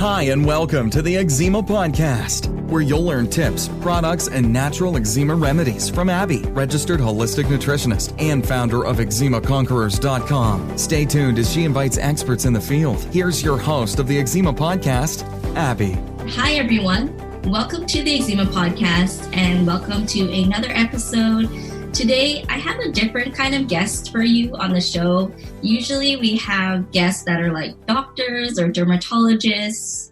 Hi, and welcome to the Eczema Podcast, where you'll learn tips, products, and natural eczema remedies from Abby, registered holistic nutritionist and founder of eczemaconquerors.com. Stay tuned as she invites experts in the field. Here's your host of the Eczema Podcast, Abby. Hi, everyone. Welcome to the Eczema Podcast, and welcome to another episode. Today, I have a different kind of guest for you on the show. Usually we have guests that are like doctors or dermatologists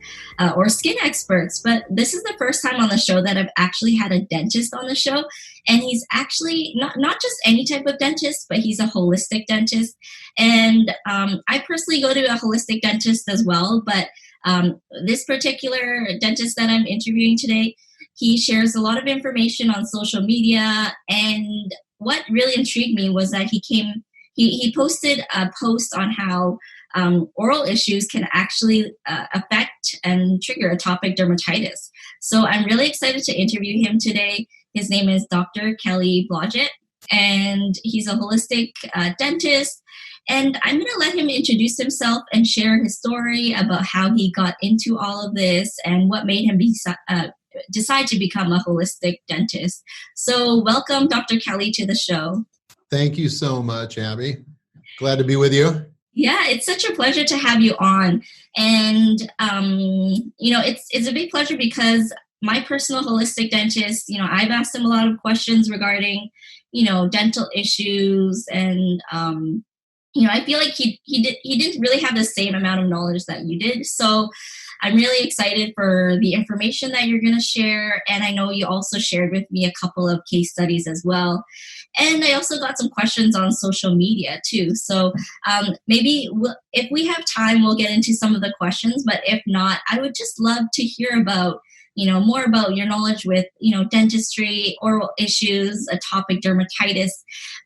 or skin experts, but this is the first time on the show that I've actually had a dentist on the show. And he's actually not just any type of dentist, but he's a holistic dentist. And I personally go to a holistic dentist as well, but this particular dentist that I'm interviewing today, he shares a lot of information on social media, and what really intrigued me was that he posted a post on how oral issues can actually affect and trigger atopic dermatitis. So I'm really excited to interview him today. His name is Dr. Kelly Blodgett, and he's a holistic dentist. And I'm going to let him introduce himself and share his story about how he got into all of this and what made him decide to become a holistic dentist. So welcome, Dr. Kelly, to the show. Thank you so much, Abby. Glad to be with you. Yeah, it's such a pleasure to have you on. And, it's a big pleasure because my personal holistic dentist, I've asked him a lot of questions regarding, dental issues. And, I feel like he didn't really have the same amount of knowledge that you did. So I'm really excited for the information that you're going to share. And I know you also shared with me a couple of case studies as well. And I also got some questions on social media too. So maybe if we have time, we'll get into some of the questions. But if not, I would just love to hear about, more about your knowledge with, dentistry, oral issues, atopic dermatitis.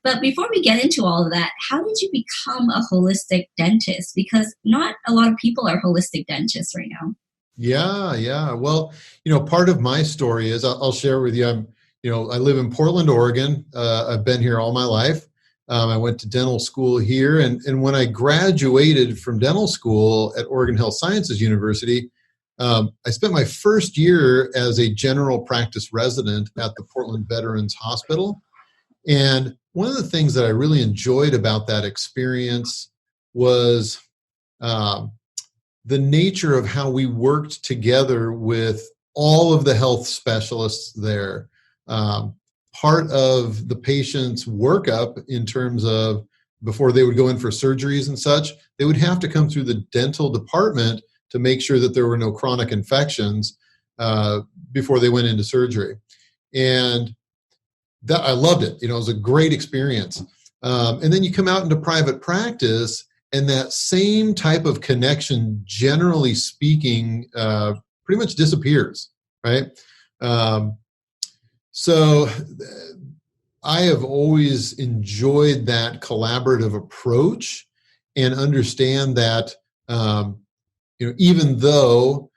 But before we get into all of that, how did you become a holistic dentist? Because not a lot of people are holistic dentists right now. Yeah. Well, part of my story is I'll share with you. I live in Portland, Oregon. I've been here all my life. I went to dental school here. And when I graduated from dental school at Oregon Health Sciences University, I spent my first year as a general practice resident at the Portland Veterans Hospital. And one of the things that I really enjoyed about that experience was the nature of how we worked together with all of the health specialists there. Part of the patient's workup in terms of before they would go in for surgeries and such, they would have to come through the dental department to make sure that there were no chronic infections before they went into surgery. And that I loved it. It was a great experience. And then you come out into private practice, and that same type of connection, generally speaking, pretty much disappears, right? So I have always enjoyed that collaborative approach and understand that, even though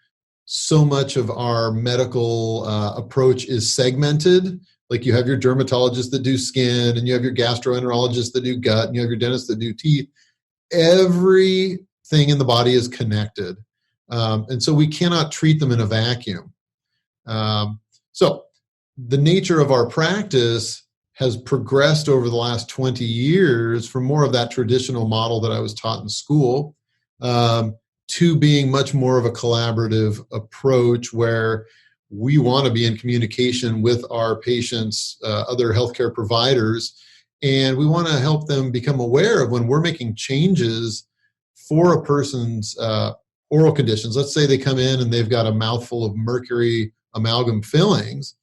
so much of our medical approach is segmented, like you have your dermatologists that do skin, and you have your gastroenterologists that do gut, and you have your dentists that do teeth, everything in the body is connected. And so we cannot treat them in a vacuum. So the nature of our practice has progressed over the last 20 years from more of that traditional model that I was taught in school to being much more of a collaborative approach where we want to be in communication with our patients, other healthcare providers, and we want to help them become aware of when we're making changes for a person's oral conditions. Let's say they come in and they've got a mouthful of mercury amalgam fillings,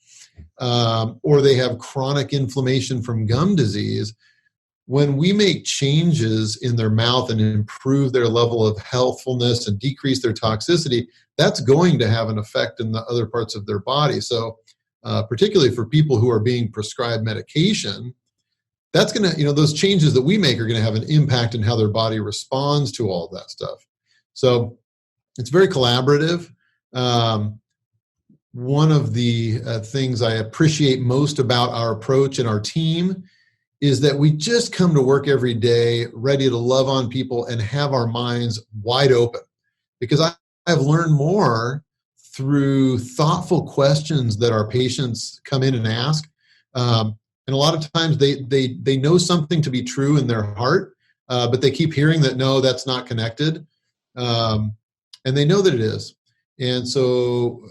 or they have chronic inflammation from gum disease. When we make changes in their mouth and improve their level of healthfulness and decrease their toxicity, that's going to have an effect in the other parts of their body. So particularly for people who are being prescribed medication, that's going to, those changes that we make are going to have an impact in how their body responds to all of that stuff. So it's very collaborative. One of the things I appreciate most about our approach and our team is that we just come to work every day ready to love on people and have our minds wide open. Because I've learned more through thoughtful questions that our patients come in and ask. And a lot of times they know something to be true in their heart, but they keep hearing that, no, that's not connected. And they know that it is. And so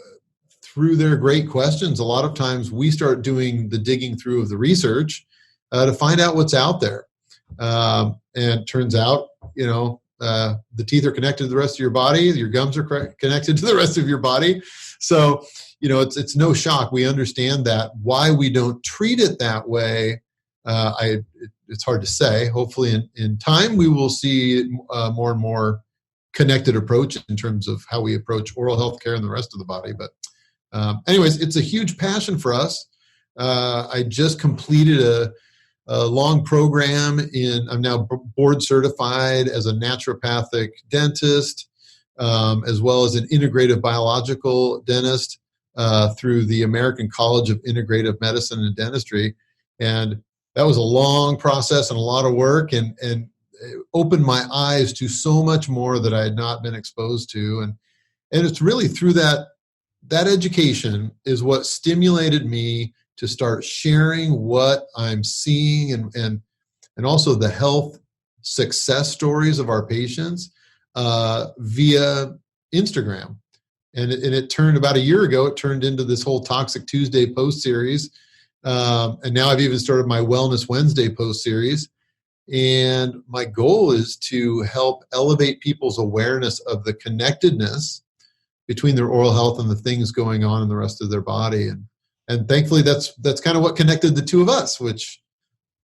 through their great questions, a lot of times we start doing the digging through of the research to find out what's out there. And it turns out, the teeth are connected to the rest of your body. Your gums are connected to the rest of your body. So, it's no shock. We understand that. Why we don't treat it that way, it's hard to say. Hopefully in time, we will see more and more connected approach in terms of how we approach oral health care and the rest of the body. But anyways, it's a huge passion for us. I just completed a long program I'm now board certified as a naturopathic dentist, as well as an integrative biological dentist through the American College of Integrative Medicine and Dentistry. And that was a long process and a lot of work, and it opened my eyes to so much more that I had not been exposed to. And it's really through that education is what stimulated me to start sharing what I'm seeing and also the health success stories of our patients via Instagram. And it turned about a year ago, it turned into this whole Toxic Tuesday post series. And now I've even started my Wellness Wednesday post series. And my goal is to help elevate people's awareness of the connectedness between their oral health and the things going on in the rest of their body. And thankfully, that's kind of what connected the two of us, which,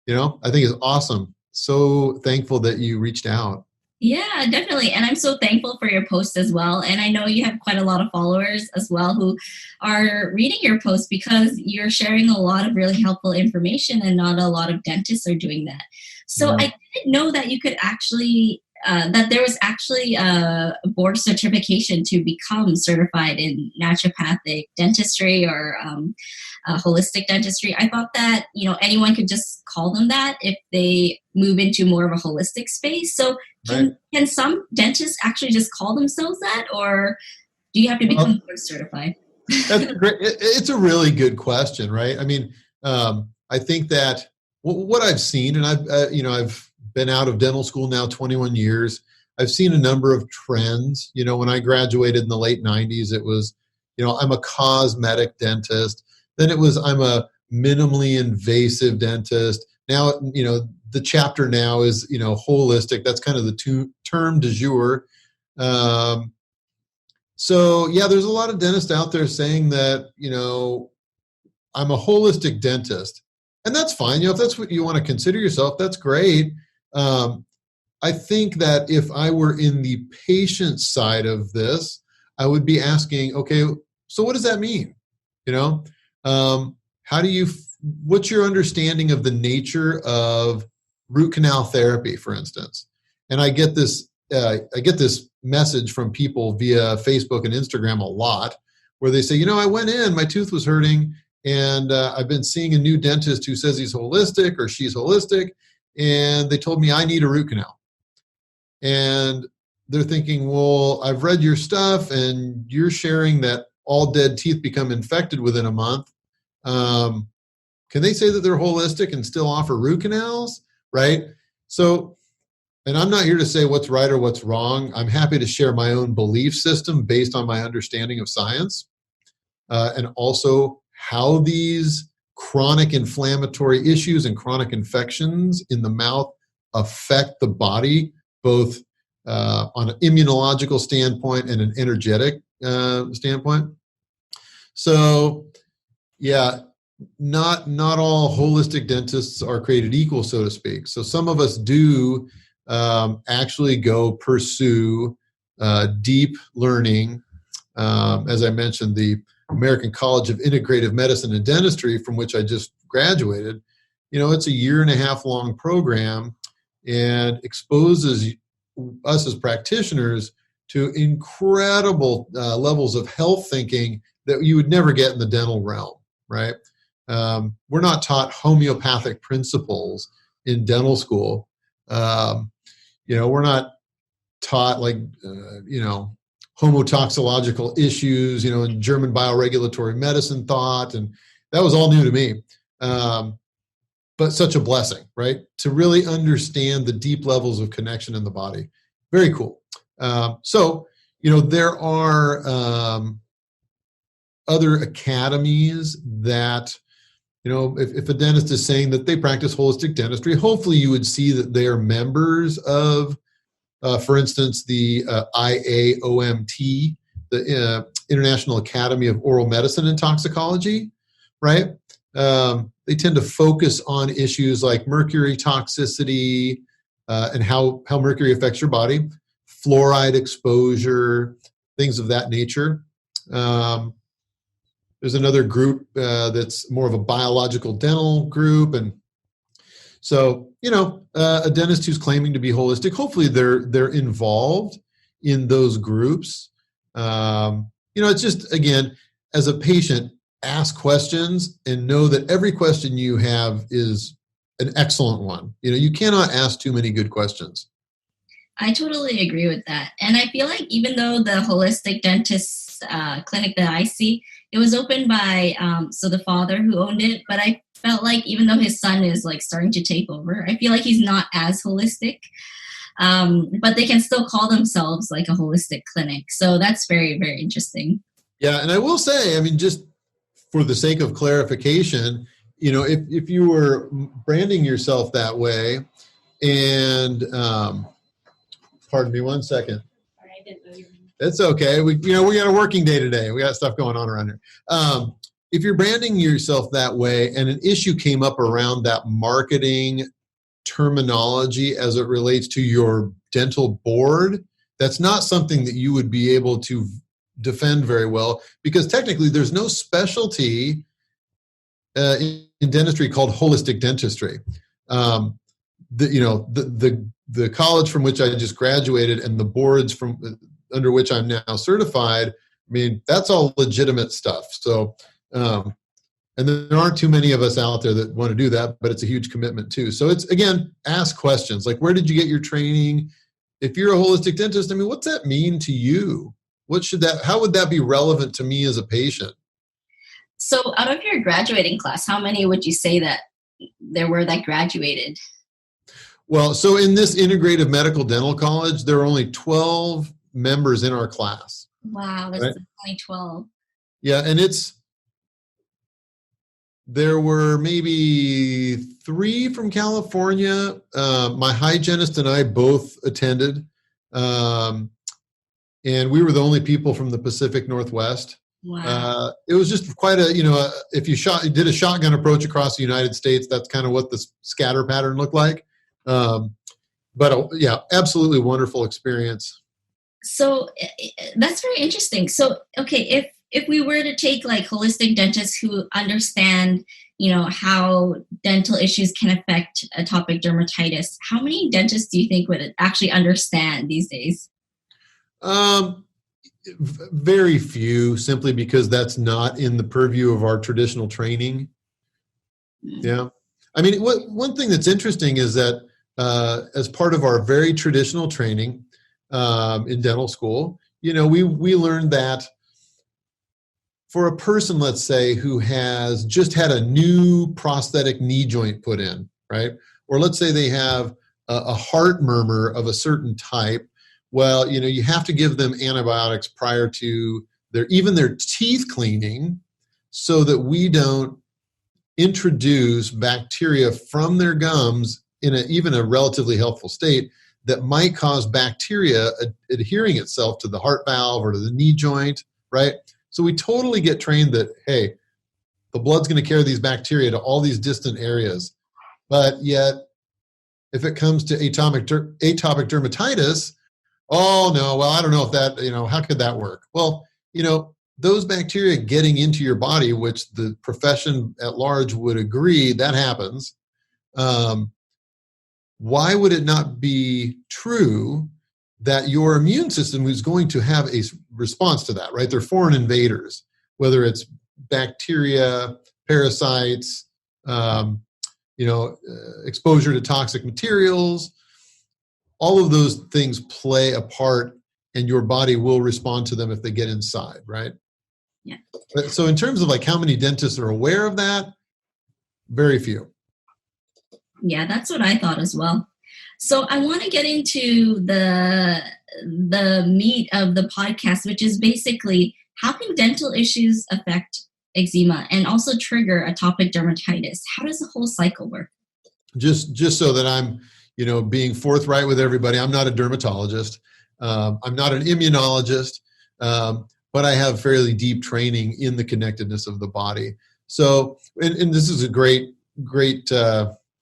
I think is awesome. So thankful that you reached out. Yeah, definitely. And I'm so thankful for your post as well. And I know you have quite a lot of followers as well who are reading your post because you're sharing a lot of really helpful information, and not a lot of dentists are doing that. So I didn't know that you could actually that there was actually a board certification to become certified in naturopathic dentistry or holistic dentistry. I thought that, anyone could just call them that if they move into more of a holistic space. So can some dentists actually just call themselves that, or do you have to become board certified? That's great. It's a really good question, right? I mean, I think that what I've seen, and I've been out of dental school now 21 years. I've seen a number of trends. When I graduated in the late 90s, it was, I'm a cosmetic dentist. Then it was, I'm a minimally invasive dentist. Now, the chapter now is, holistic. That's kind of the term du jour. So yeah, there's a lot of dentists out there saying that, I'm a holistic dentist. And that's fine. If that's what you want to consider yourself, that's great. I think that if I were in the patient side of this, I would be asking, okay, so what does that mean? What's your understanding of the nature of root canal therapy, for instance? And I get this message from people via Facebook and Instagram a lot, where they say, I went in, my tooth was hurting, and I've been seeing a new dentist who says he's holistic or she's holistic, and they told me I need a root canal. And they're thinking, well, I've read your stuff and you're sharing that all dead teeth become infected within a month. Can they say that they're holistic and still offer root canals? Right? So, and I'm not here to say what's right or what's wrong. I'm happy to share my own belief system based on my understanding of science, and also how these chronic inflammatory issues and chronic infections in the mouth affect the body, both on an immunological standpoint and an energetic standpoint. So, yeah, not all holistic dentists are created equal, so to speak. So some of us do actually go pursue deep learning. As I mentioned, the American College of Integrative Medicine and Dentistry, from which I just graduated, it's a 1.5 year long program and exposes us as practitioners to incredible levels of health thinking that you would never get in the dental realm, right? We're not taught homeopathic principles in dental school. We're not taught homotoxicological issues, in German bioregulatory medicine thought. And that was all new to me. But such a blessing, right? To really understand the deep levels of connection in the body. Very cool. So, there are other academies that, if a dentist is saying that they practice holistic dentistry, hopefully you would see that they are members of, for instance, the IAOMT, the International Academy of Oral Medicine and Toxicology, right? They tend to focus on issues like mercury toxicity and how mercury affects your body, fluoride exposure, things of that nature. There's another group that's more of a biological dental group. And so, a dentist who's claiming to be holistic, hopefully they're involved in those groups. It's just, again, as a patient, ask questions and know that every question you have is an excellent one. You cannot ask too many good questions. I totally agree with that. And I feel like even though the holistic dentist clinic that I see, it was opened by the father who owned it, but I felt like even though his son is like starting to take over, I feel like he's not as holistic, but they can still call themselves like a holistic clinic. So that's very, very interesting. Yeah. And I will say, just for the sake of clarification, if you were branding yourself that way, and pardon me 1 second. Sorry, I didn't know you. It's okay. We got a working day today. We got stuff going on around here. If you're branding yourself that way, and an issue came up around that marketing terminology as it relates to your dental board, that's not something that you would be able to defend very well, because technically there's no specialty in dentistry called holistic dentistry. The college from which I just graduated and the boards under which I'm now certified, that's all legitimate stuff. So, and there aren't too many of us out there that want to do that, but it's a huge commitment too. So it's, again, ask questions like, where did you get your training? If you're a holistic dentist, what's that mean to you? How would that be relevant to me as a patient? So out of your graduating class, how many would you say that there were that graduated? Well, so in this integrative medical dental college, there are only 12 members in our class. Wow, that's right? Only 12. Yeah, and there were maybe 3 from California. My hygienist and I both attended. And we were the only people from the Pacific Northwest. Wow. It was just quite if you did a shotgun approach across the United States, that's kind of what the scatter pattern looked like. But yeah, absolutely wonderful experience. So that's very interesting. So, okay, if we were to take like holistic dentists who understand, how dental issues can affect atopic dermatitis, how many dentists do you think would actually understand these days? Very few, simply because that's not in the purview of our traditional training. Yeah. One thing that's interesting is that as part of our very traditional training in dental school, we learned that for a person, let's say, who has just had a new prosthetic knee joint put in, right? Or let's say they have a heart murmur of a certain type. Well, you have to give them antibiotics prior to their teeth cleaning so that we don't introduce bacteria from their gums in even a relatively healthful state that might cause bacteria adhering itself to the heart valve or to the knee joint, right? So we totally get trained that, hey, the blood's going to carry these bacteria to all these distant areas. But yet, if it comes to atopic dermatitis, oh no, well, I don't know if that, how could that work? Well, those bacteria getting into your body, which the profession at large would agree that happens, why would it not be true that your immune system is going to have a response to that, right? They're foreign invaders, whether it's bacteria, parasites, exposure to toxic materials. All of those things play a part and your body will respond to them if they get inside, right? Yeah. So in terms of like how many dentists are aware of that, very few. Yeah, that's what I thought as well. So I want to get into the meat of the podcast, which is basically how can dental issues affect eczema and also trigger atopic dermatitis? How does the whole cycle work? Just so that I'm, being forthright with everybody, I'm not a dermatologist. I'm not an immunologist, but I have fairly deep training in the connectedness of the body. So, and this is a great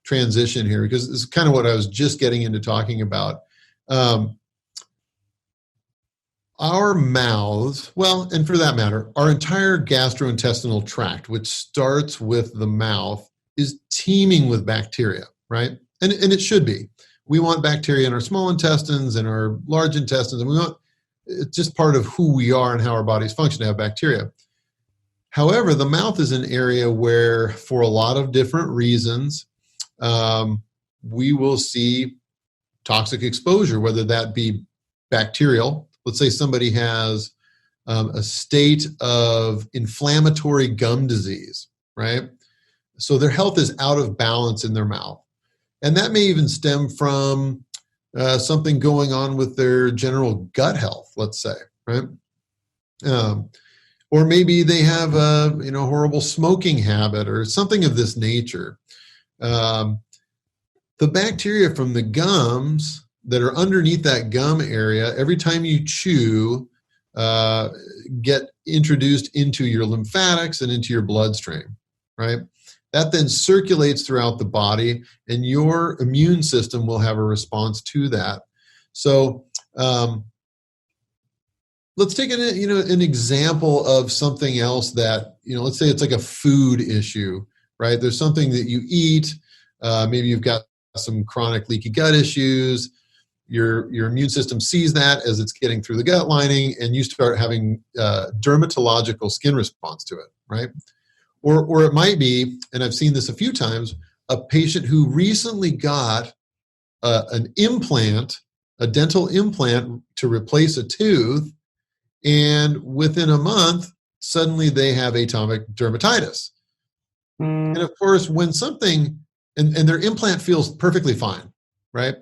transition here, because it's kind of what I was just getting into talking about. Our mouths, and for that matter, our entire gastrointestinal tract, which starts with the mouth, is teeming with bacteria, right? And it should be. We want bacteria in our small intestines and our large intestines, and it's just part of who we are and how our bodies function to have bacteria. However, the mouth is an area where, for a lot of different reasons, we will see toxic exposure, whether that be bacterial. Let's say somebody has a state of inflammatory gum disease, right? So their health is out of balance in their mouth. And that may even stem from something going on with their general gut health, let's say, right? Or maybe they have a horrible smoking habit or something of this nature. The bacteria from the gums that are underneath that gum area, every time you chew, get introduced into your lymphatics and into your bloodstream, right? That then circulates throughout the body, and your immune system will have a response to that. So let's take an example of something else that, let's say it's like a food issue, right? There's something that you eat. Maybe you've got some chronic leaky gut issues. Your immune system sees that as it's getting through the gut lining, and you start having dermatological skin response to it, right? Or it might be, and I've seen this a few times, a patient who recently got an implant, a dental implant to replace a tooth, and within a month, suddenly they have atopic dermatitis. And of course, when something, and their implant feels perfectly fine, right?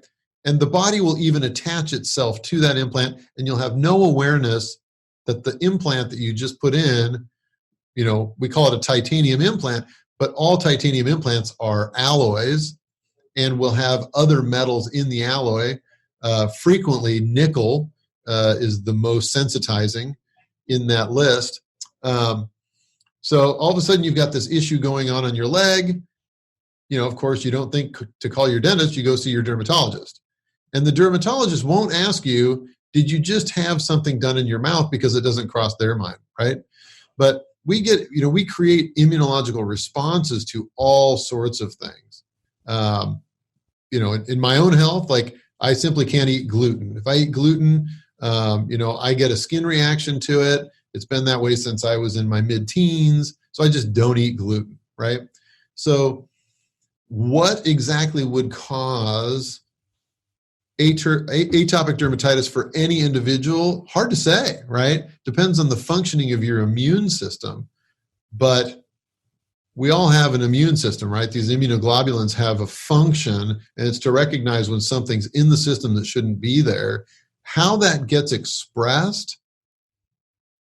And the body will even attach itself to that implant, and you'll have no awareness that the implant that you just put in, we call it a titanium implant, but all titanium implants are alloys and will have other metals in the alloy. Frequently, nickel is the most sensitizing in that list. So all of a sudden, you've got this issue going on your leg. Of course, you don't think to call your dentist, you go see your dermatologist. And the dermatologist won't ask you, did you just have something done in your mouth, because it doesn't cross their mind, right? But we create immunological responses to all sorts of things. In my own health, like I simply can't eat gluten. If I eat gluten, I get a skin reaction to it. It's been that way since I was in my mid-teens. So I just don't eat gluten, right? So what exactly would cause atopic dermatitis for any individual? Hard to say, right? Depends on the functioning of your immune system. But we all have an immune system, right? These immunoglobulins have a function, and it's to recognize when something's in the system that shouldn't be there. How that gets expressed,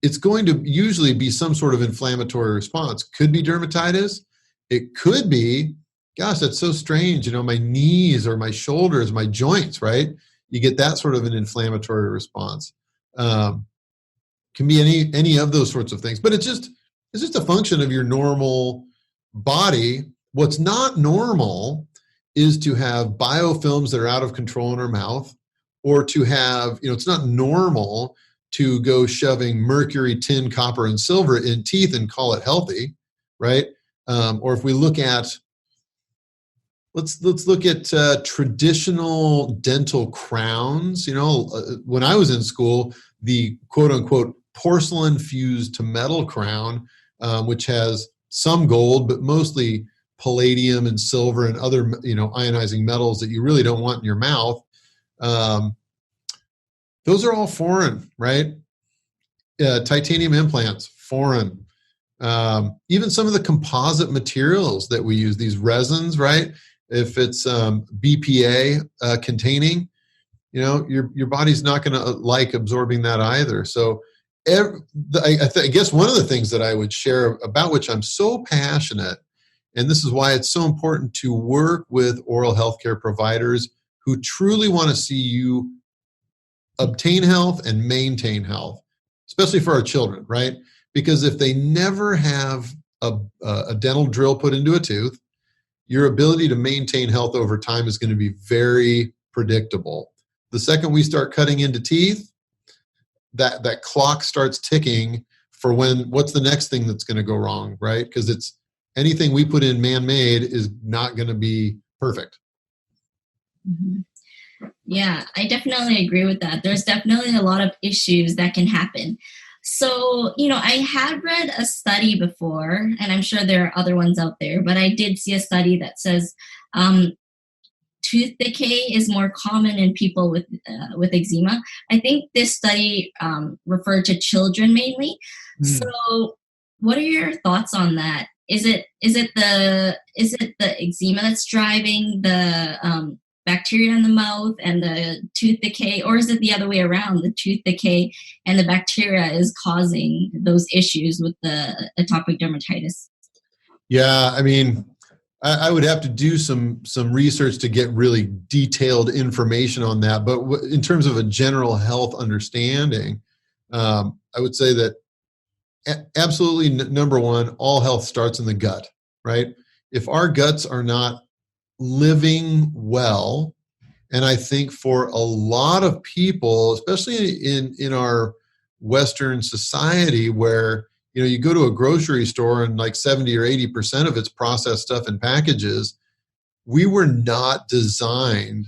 it's going to usually be some sort of inflammatory response. Could be dermatitis. It could be, gosh, that's so strange. My knees or my shoulders, my joints, right? You get that sort of an inflammatory response. Can be any of those sorts of things, but it's just a function of your normal body. What's not normal is to have biofilms that are out of control in our mouth, or to have, it's not normal to go shoving mercury, tin, copper, and silver in teeth and call it healthy, right? Or if we look at, let's look at traditional dental crowns. When I was in school, the quote unquote porcelain fused to metal crown, which has some gold, but mostly palladium and silver and other, ionizing metals that you really don't want in your mouth. those are all foreign, right? Titanium implants, foreign. Even some of the composite materials that we use, these resins, right? If it's BPA containing, your body's not going to like absorbing that either. So I guess one of the things that I would share about which I'm so passionate, and this is why it's so important to work with oral healthcare providers who truly want to see you obtain health and maintain health, especially for our children, right? Because if they never have a dental drill put into a tooth, your ability to maintain health over time is going to be very predictable. The second we start cutting into teeth, that clock starts ticking for what's the next thing that's going to go wrong, right? Because it's anything we put in man-made is not going to be perfect. Mm-hmm. Yeah, I definitely agree with that. There's definitely a lot of issues that can happen. So, I had read a study before, and I'm sure there are other ones out there, but I did see a study that says tooth decay is more common in people with eczema. I think this study referred to children mainly. So, what are your thoughts on that? Is it the eczema that's driving the bacteria in the mouth and the tooth decay, or is it the other way around? The tooth decay and the bacteria is causing those issues with the atopic dermatitis? Yeah, I mean, I would have to do some research to get really detailed information on that. But in terms of a general health understanding, I would say that absolutely number one, all health starts in the gut, right? If our guts are not living well, and I think for a lot of people, especially in our Western society, where you go to a grocery store and like 70 or 80% of it's processed stuff in packages, we were not designed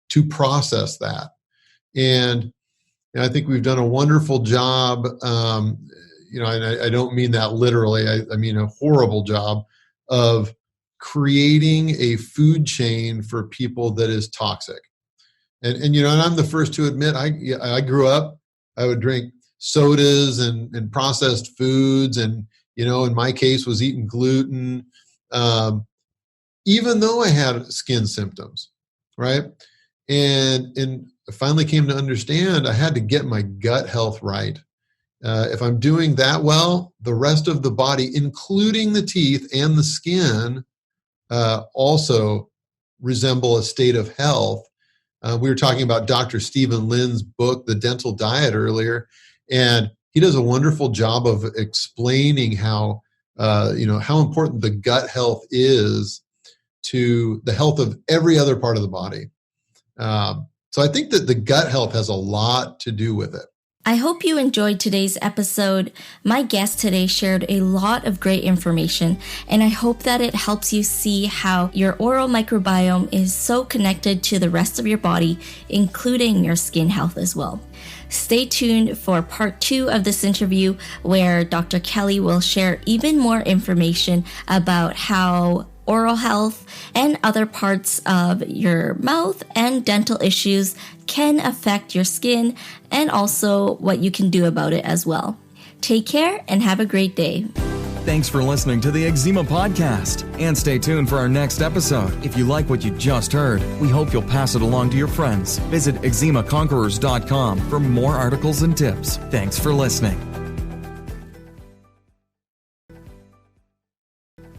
to process that. And I think we've done a wonderful job. And I don't mean that literally. I mean a horrible job of creating a food chain for people that is toxic. And I'm the first to admit, I grew up, I would drink sodas and processed foods, and in my case was eating gluten, even though I had skin symptoms, right? And I finally came to understand I had to get my gut health right. If I'm doing that well, the rest of the body, including the teeth and the skin, also resemble a state of health. We were talking about Dr. Stephen Lin's book, The Dental Diet, earlier, and he does a wonderful job of explaining how important the gut health is to the health of every other part of the body. So I think that the gut health has a lot to do with it. I hope you enjoyed today's episode. My guest today shared a lot of great information, and I hope that it helps you see how your oral microbiome is so connected to the rest of your body, including your skin health as well. Stay tuned for part 2 of this interview, where Dr. Kelly will share even more information about how oral health and other parts of your mouth and dental issues can affect your skin, and also what you can do about it as well. Take care and have a great day. Thanks for listening to the Eczema Podcast, and stay tuned for our next episode. If you like what you just heard, we hope you'll pass it along to your friends. Visit eczemaconquerors.com for more articles and tips. Thanks for listening.